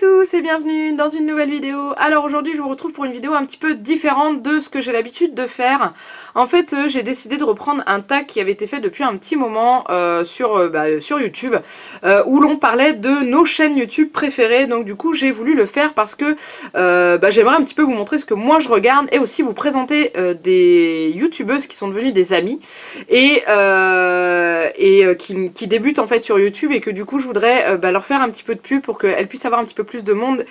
tous et bienvenue dans une nouvelle vidéo. Alors aujourd'hui je vous retrouve pour une vidéo un petit peu différente de ce que j'ai l'habitude de faire. En fait j'ai décidé de reprendre un tag qui avait été fait depuis un petit moment sur YouTube où l'on parlait de nos chaînes YouTube préférées. Donc du coup j'ai voulu le faire parce que j'aimerais un petit peu vous montrer ce que moi je regarde et aussi vous présenter des youtubeuses qui sont devenues des amies et qui débutent en fait sur YouTube et que du coup je voudrais leur faire un petit peu de pub pour qu'elles puissent avoir un petit peu plus de monde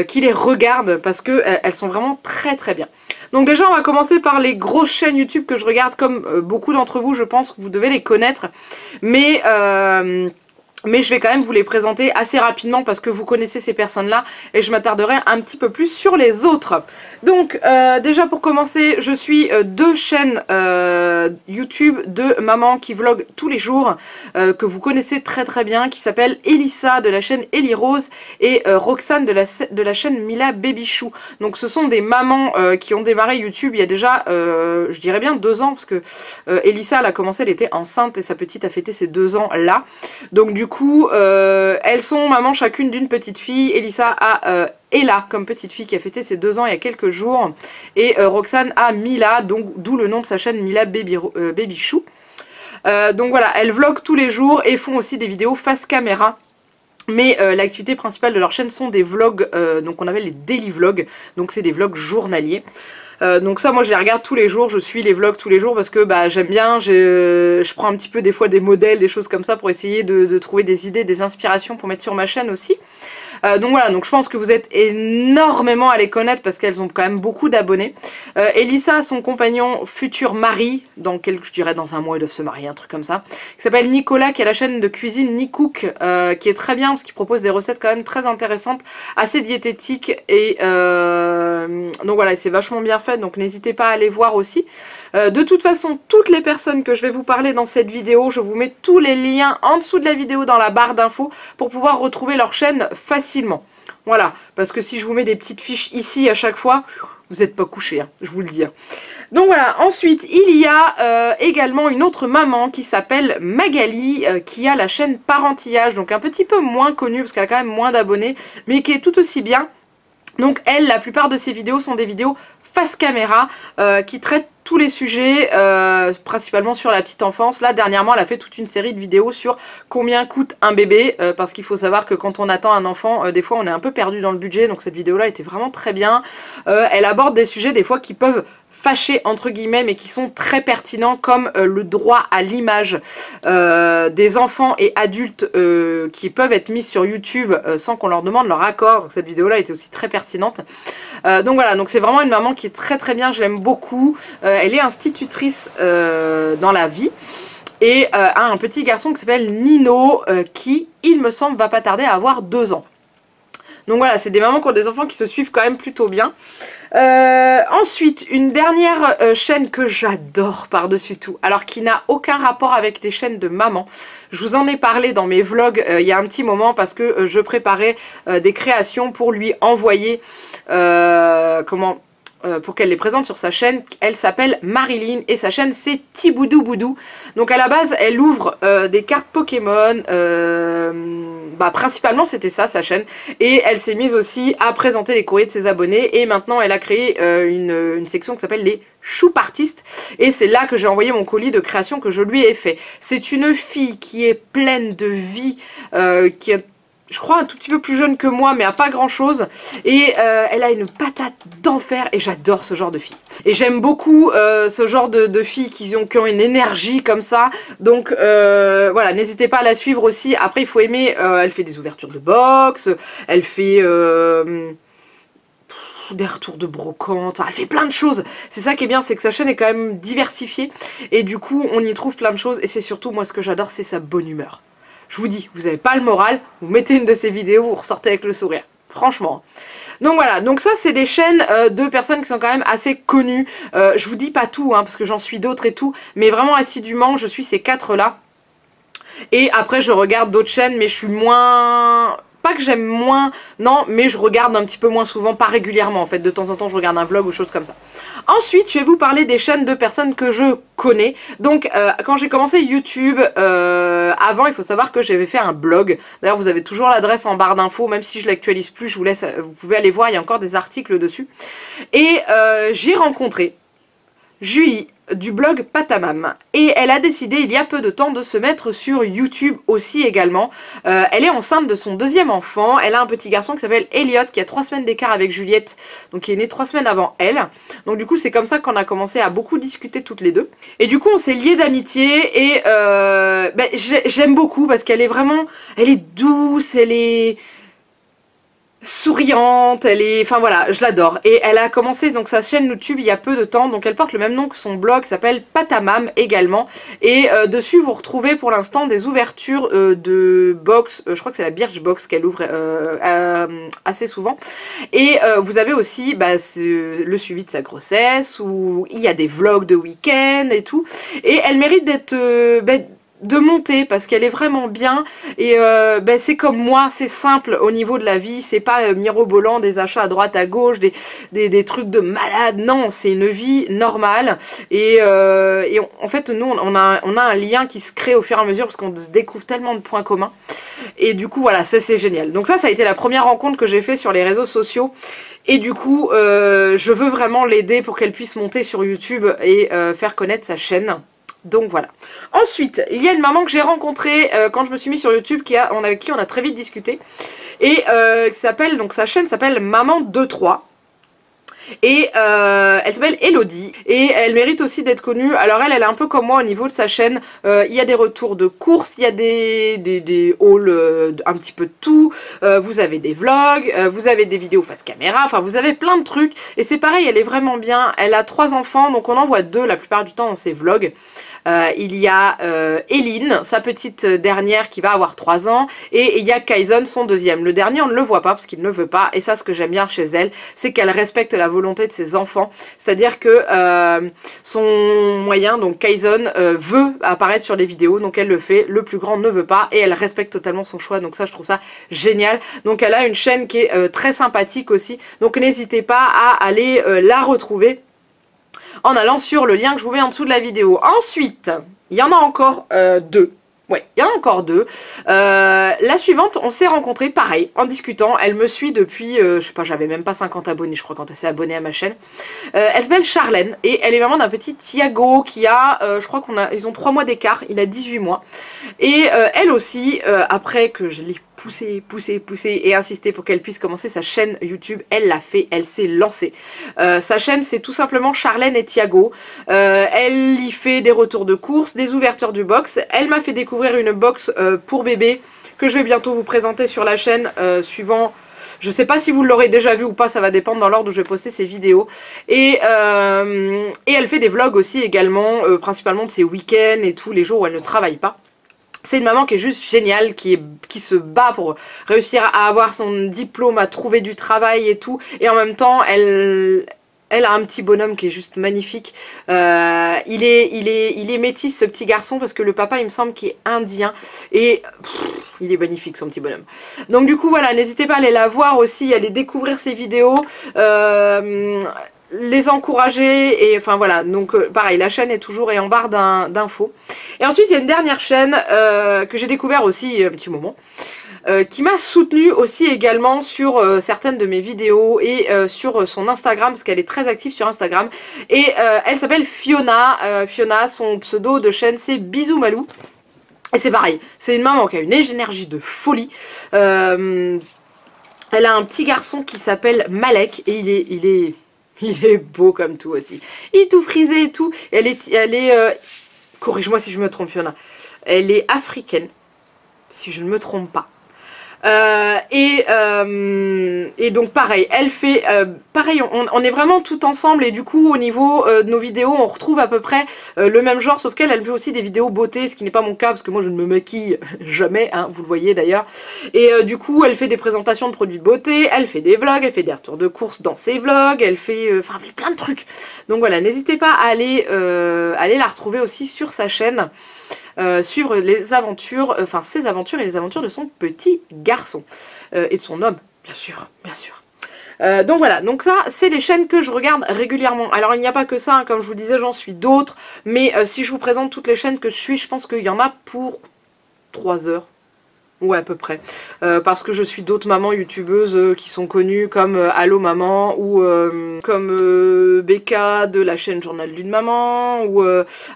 qui les regarde parce que elles sont vraiment très très bien. Donc déjà on va commencer par les grosses chaînes YouTube que je regarde comme beaucoup d'entre vous, je pense que vous devez les connaître, mais je vais quand même vous les présenter assez rapidement parce que vous connaissez ces personnes-là et je m'attarderai un petit peu plus sur les autres. Donc déjà pour commencer, je suis deux chaînes YouTube de maman qui vlog tous les jours que vous connaissez très très bien, qui s'appellent Elissa de la chaîne Ellie Rose et Roxane de la chaîne Mila Babychou. Donc ce sont des mamans qui ont démarré YouTube il y a déjà, je dirais bien 2 ans parce que Elissa elle a commencé, elle était enceinte et sa petite a fêté ses 2 ans là. Donc du coup elles sont maman chacune d'une petite fille. Elissa a Ella comme petite fille qui a fêté ses 2 ans il y a quelques jours et Roxane a Mila, donc d'où le nom de sa chaîne Mila Babychou. Donc voilà, elles vloguent tous les jours et font aussi des vidéos face caméra. Mais l'activité principale de leur chaîne sont des vlogs, donc on appelle les daily vlogs, donc c'est des vlogs journaliers. Donc ça moi je les regarde tous les jours, je suis les vlogs tous les jours parce que j'aime bien, je prends un petit peu des fois des modèles, des choses comme ça pour essayer de trouver des idées, des inspirations pour mettre sur ma chaîne aussi. Donc voilà, donc je pense que vous êtes énormément à les connaître parce qu'elles ont quand même beaucoup d'abonnés. Elissa a son compagnon futur mari, je dirais dans un mois ils doivent se marier, un truc comme ça, qui s'appelle Nicolas, qui a la chaîne de cuisine Nicook, qui est très bien parce qu'il propose des recettes quand même très intéressantes, assez diététiques et donc voilà, c'est vachement bien fait, donc n'hésitez pas à aller voir aussi. De toute façon, toutes les personnes que je vais vous parler dans cette vidéo, je vous mets tous les liens en dessous de la vidéo dans la barre d'infos pour pouvoir retrouver leur chaîne facilement. Voilà, parce que si je vous mets des petites fiches ici à chaque fois, vous n'êtes pas couchés, hein, je vous le dis. Donc voilà, ensuite il y a également une autre maman qui s'appelle Magali, qui a la chaîne Parentillage, donc un petit peu moins connue parce qu'elle a quand même moins d'abonnés, mais qui est tout aussi bien. Donc elle, la plupart de ses vidéos sont des vidéos face caméra qui traitent tous les sujets, principalement sur la petite enfance. Là, dernièrement, elle a fait toute une série de vidéos sur combien coûte un bébé, parce qu'il faut savoir que quand on attend un enfant, des fois on est un peu perdu dans le budget, donc cette vidéo-là était vraiment très bien. Elle aborde des sujets des fois qui peuvent fâcher entre guillemets, mais qui sont très pertinents, comme le droit à l'image des enfants et adultes qui peuvent être mis sur YouTube sans qu'on leur demande leur accord. Donc cette vidéo-là était aussi très pertinente. Donc voilà, donc c'est vraiment une maman qui est très très bien, je l'aime beaucoup. Elle est institutrice dans la vie et a un petit garçon qui s'appelle Nino qui, il me semble, va pas tarder à avoir 2 ans. Donc voilà, c'est des mamans qui ont des enfants qui se suivent quand même plutôt bien. Ensuite, une dernière chaîne que j'adore par-dessus tout, alors qui n'a aucun rapport avec les chaînes de maman. Je vous en ai parlé dans mes vlogs il y a un petit moment parce que je préparais des créations pour lui envoyer pour qu'elle les présente sur sa chaîne. Elle s'appelle Marilyn et sa chaîne c'est Tiboudou Boudou. Donc à la base elle ouvre des cartes Pokémon, principalement c'était ça sa chaîne, et elle s'est mise aussi à présenter les courriers de ses abonnés et maintenant elle a créé une section qui s'appelle les Choupartistes et c'est là que j'ai envoyé mon colis de création que je lui ai fait. C'est une fille qui est pleine de vie, qui est, je crois, un tout petit peu plus jeune que moi, mais à pas grand chose. Et elle a une patate d'enfer et j'adore ce genre de fille. Et j'aime beaucoup ce genre de filles qui ont une énergie comme ça. Donc voilà, n'hésitez pas à la suivre aussi. Après, il faut aimer, elle fait des ouvertures de box, elle fait des retours de brocante, enfin, elle fait plein de choses. C'est ça qui est bien, c'est que sa chaîne est quand même diversifiée. Et du coup, on y trouve plein de choses. Et c'est surtout, moi, ce que j'adore, c'est sa bonne humeur. Je vous dis, vous n'avez pas le moral, vous mettez une de ces vidéos, vous ressortez avec le sourire. Franchement. Donc voilà, donc ça c'est des chaînes de personnes qui sont quand même assez connues. Je vous dis pas tout, hein, parce que j'en suis d'autres et tout, mais vraiment assidûment, je suis ces 4 là. Et après je regarde d'autres chaînes, mais je suis moins pas que j'aime moins, non, mais je regarde un petit peu moins souvent, pas régulièrement en fait. De temps en temps, je regarde un vlog ou choses comme ça. Ensuite, je vais vous parler des chaînes de personnes que je connais. Donc, quand j'ai commencé YouTube, avant, il faut savoir que j'avais fait un blog. D'ailleurs, vous avez toujours l'adresse en barre d'infos, même si je l'actualise plus, je vous laisse, vous pouvez aller voir, il y a encore des articles dessus. Et j'ai rencontré Julie du blog Patamam et elle a décidé il y a peu de temps de se mettre sur YouTube aussi également. Elle est enceinte de son deuxième enfant, elle a un petit garçon qui s'appelle Elliot qui a 3 semaines d'écart avec Juliette, donc qui est né 3 semaines avant elle. Donc du coup c'est comme ça qu'on a commencé à beaucoup discuter toutes les deux. Et du coup on s'est liés d'amitié et j'aime beaucoup parce qu'elle est vraiment, elle est douce, elle est souriante, elle est... Enfin voilà, je l'adore. Et elle a commencé donc sa chaîne YouTube il y a peu de temps, donc elle porte le même nom que son blog, s'appelle Patamam également. Et dessus vous retrouvez pour l'instant des ouvertures de box, je crois que c'est la Birchbox qu'elle ouvre assez souvent. Et vous avez aussi le suivi de sa grossesse, où il y a des vlogs de week-end et tout. Et elle mérite d'être... de monter parce qu'elle est vraiment bien et c'est comme moi, c'est simple au niveau de la vie, c'est pas mirobolant, des achats à droite à gauche, des trucs de malade, non, c'est une vie normale et en fait nous on a un lien qui se crée au fur et à mesure parce qu'on se découvre tellement de points communs et du coup voilà, ça c'est génial. Donc ça a été la première rencontre que j'ai fait sur les réseaux sociaux et du coup je veux vraiment l'aider pour qu'elle puisse monter sur YouTube et faire connaître sa chaîne. Donc voilà. Ensuite, il y a une maman que j'ai rencontrée quand je me suis mis sur YouTube, avec qui on a très vite discuté. Et qui s'appelle, donc sa chaîne s'appelle Maman 23. Et elle s'appelle Elodie et elle mérite aussi d'être connue. Alors elle est un peu comme moi au niveau de sa chaîne. Il y a des retours de courses, il y a des hauls, un petit peu de tout. Vous avez des vlogs, vous avez des vidéos face caméra, enfin vous avez plein de trucs. Et c'est pareil, elle est vraiment bien. Elle a 3 enfants, donc on en voit 2 la plupart du temps dans ses vlogs. Il y a Eline, sa petite dernière qui va avoir 3 ans, et il y a Kaizon, son deuxième. Le dernier, on ne le voit pas parce qu'il ne veut pas, et ça, ce que j'aime bien chez elle, c'est qu'elle respecte la volonté de ses enfants. C'est-à-dire que son moyen, donc Kaizon, veut apparaître sur les vidéos, donc elle le fait. Le plus grand ne veut pas, et elle respecte totalement son choix, donc ça, je trouve ça génial. Donc elle a une chaîne qui est très sympathique aussi, donc n'hésitez pas à aller la retrouver en allant sur le lien que je vous mets en dessous de la vidéo. Ensuite, il y en a encore 2. Ouais, il y en a encore 2. La suivante, on s'est rencontrés, pareil, en discutant. Elle me suit depuis, je sais pas, j'avais même pas 50 abonnés, je crois, quand elle s'est abonnée à ma chaîne. Elle s'appelle Charlène, et elle est maman d'un petit Thiago qui a, je crois ils ont 3 mois d'écart, il a 18 mois. Et elle aussi, après que je l'ai poussé et insisté pour qu'elle puisse commencer sa chaîne YouTube, elle l'a fait, elle s'est lancée. Sa chaîne, c'est tout simplement Charlène et Thiago. Elle y fait des retours de courses, des ouvertures du box. Elle m'a fait découvrir une box pour bébé que je vais bientôt vous présenter sur la chaîne suivant. Je sais pas si vous l'aurez déjà vu ou pas, ça va dépendre dans l'ordre où je vais poster ces vidéos. Et elle fait des vlogs aussi également, principalement de ses week-ends et tous les jours où elle ne travaille pas. C'est une maman qui est juste géniale, qui se bat pour réussir à avoir son diplôme, à trouver du travail et tout. Et en même temps, elle a un petit bonhomme qui est juste magnifique. Il est métis, ce petit garçon, parce que le papa, il me semble, qui est indien. Et il est magnifique, son petit bonhomme. Donc du coup, voilà, n'hésitez pas à aller la voir aussi, à aller découvrir ses vidéos. Les encourager et enfin voilà, donc pareil, la chaîne est toujours en barre d'infos. Et ensuite il y a une dernière chaîne que j'ai découvert aussi un petit moment, qui m'a soutenue aussi également sur certaines de mes vidéos et sur son Instagram, parce qu'elle est très active sur Instagram. Et elle s'appelle Fiona. Fiona, son pseudo de chaîne c'est Bisous Malou. Et c'est pareil, c'est une maman qui a une énergie de folie. Elle a un petit garçon qui s'appelle Malek et il est beau comme tout aussi. Il est tout frisé et tout. Elle est corrige-moi si je me trompe, Fiona. Elle est africaine, si je ne me trompe pas. Et donc pareil, elle fait pareil, on est vraiment tout ensemble et du coup au niveau de nos vidéos on retrouve à peu près le même genre, sauf qu'elle fait aussi des vidéos beauté, ce qui n'est pas mon cas parce que moi je ne me maquille jamais, hein, vous le voyez d'ailleurs. Et du coup elle fait des présentations de produits de beauté, elle fait des vlogs, elle fait des retours de courses dans ses vlogs, elle fait enfin plein de trucs. Donc voilà, n'hésitez pas à aller la retrouver aussi sur sa chaîne. suivre les aventures, enfin ses aventures et les aventures de son petit garçon. Et de son homme, bien sûr, bien sûr. Donc voilà, donc ça c'est les chaînes que je regarde régulièrement. Alors il n'y a pas que ça, hein, comme je vous disais j'en suis d'autres, mais si je vous présente toutes les chaînes que je suis, je pense qu'il y en a pour 3 heures. Ouais, à peu près. Parce que je suis d'autres mamans youtubeuses qui sont connues comme Allo Maman ou comme Becca de la chaîne Journal d'une Maman. Ou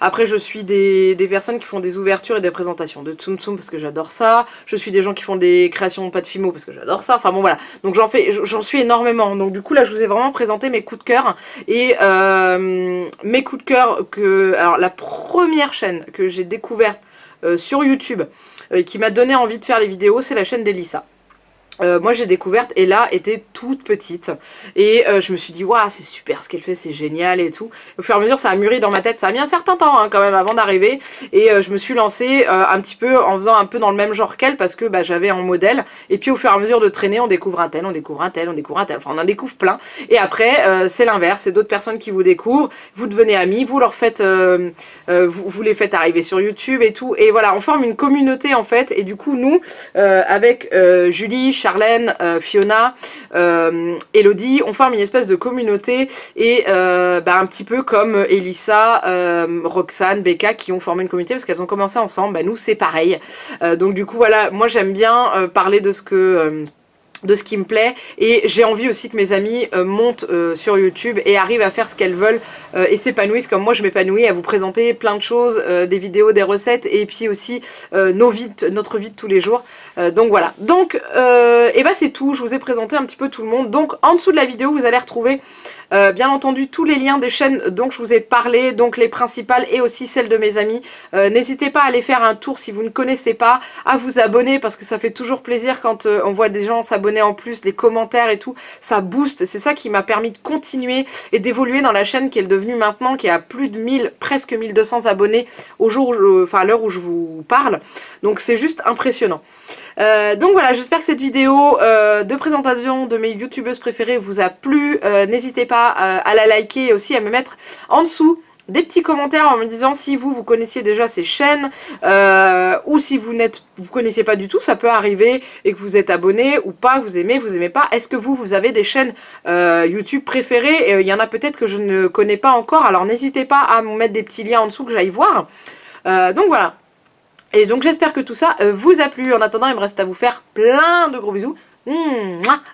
après, je suis des personnes qui font des ouvertures et des présentations de Tsum Tsum parce que j'adore ça. Je suis des gens qui font des créations de pâte Fimo parce que j'adore ça. Enfin bon, voilà. Donc j'en suis énormément. Donc du coup, là, je vous ai vraiment présenté mes coups de cœur. Et mes coups de cœur que... Alors, la première chaîne que j'ai découverte sur YouTube qui m'a donné envie de faire les vidéos, c'est la chaîne d'Elissa. Moi j'ai découverte et là était toute petite et je me suis dit waouh c'est super ce qu'elle fait, c'est génial et tout. Au fur et à mesure ça a mûri dans ma tête, ça a mis un certain temps hein, quand même avant d'arriver et je me suis lancée un petit peu en faisant un peu dans le même genre qu'elle parce que bah, j'avais un modèle et puis au fur et à mesure de traîner on découvre un tel, on découvre un tel, on découvre un tel, enfin on en découvre plein et après c'est l'inverse, c'est d'autres personnes qui vous découvrent, vous devenez amis, vous leur faites, vous les faites arriver sur YouTube et tout et voilà on forme une communauté en fait et du coup nous avec Julie, Charlène, Fiona, Elodie, on forme une espèce de communauté et bah, un petit peu comme Elissa, Roxane, Becca qui ont formé une communauté parce qu'elles ont commencé ensemble, bah, nous c'est pareil. Donc du coup voilà, moi j'aime bien parler de ce que... de ce qui me plaît et j'ai envie aussi que mes amis montent sur YouTube et arrivent à faire ce qu'elles veulent et s'épanouissent comme moi je m'épanouis à vous présenter plein de choses, des vidéos, des recettes et puis aussi notre vie de tous les jours. Donc voilà, donc et bah c'est tout, je vous ai présenté un petit peu tout le monde. Donc en dessous de la vidéo vous allez retrouver bien entendu tous les liens des chaînes dont je vous ai parlé, donc les principales et aussi celles de mes amis. N'hésitez pas à aller faire un tour si vous ne connaissez pas, à vous abonner parce que ça fait toujours plaisir quand on voit des gens s'abonner en plus, les commentaires et tout, ça booste, c'est ça qui m'a permis de continuer et d'évoluer dans la chaîne qui est devenue maintenant, qui a plus de 1000, presque 1200 abonnés au jour où enfin à l'heure où je vous parle, donc c'est juste impressionnant. Donc voilà, j'espère que cette vidéo de présentation de mes youtubeuses préférées vous a plu, n'hésitez pas à la liker et aussi à me mettre en dessous des petits commentaires en me disant si vous connaissiez déjà ces chaînes ou si vous connaissiez pas du tout, ça peut arriver et que vous êtes abonné ou pas, vous aimez pas. Est-ce que vous avez des chaînes YouTube préférées? Il y en a peut-être que je ne connais pas encore, alors n'hésitez pas à me mettre des petits liens en dessous que j'aille voir. Donc voilà. Et donc j'espère que tout ça vous a plu. En attendant, il me reste à vous faire plein de gros bisous.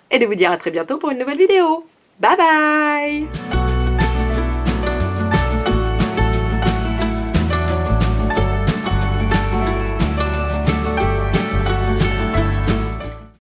Et de vous dire à très bientôt pour une nouvelle vidéo. Bye bye!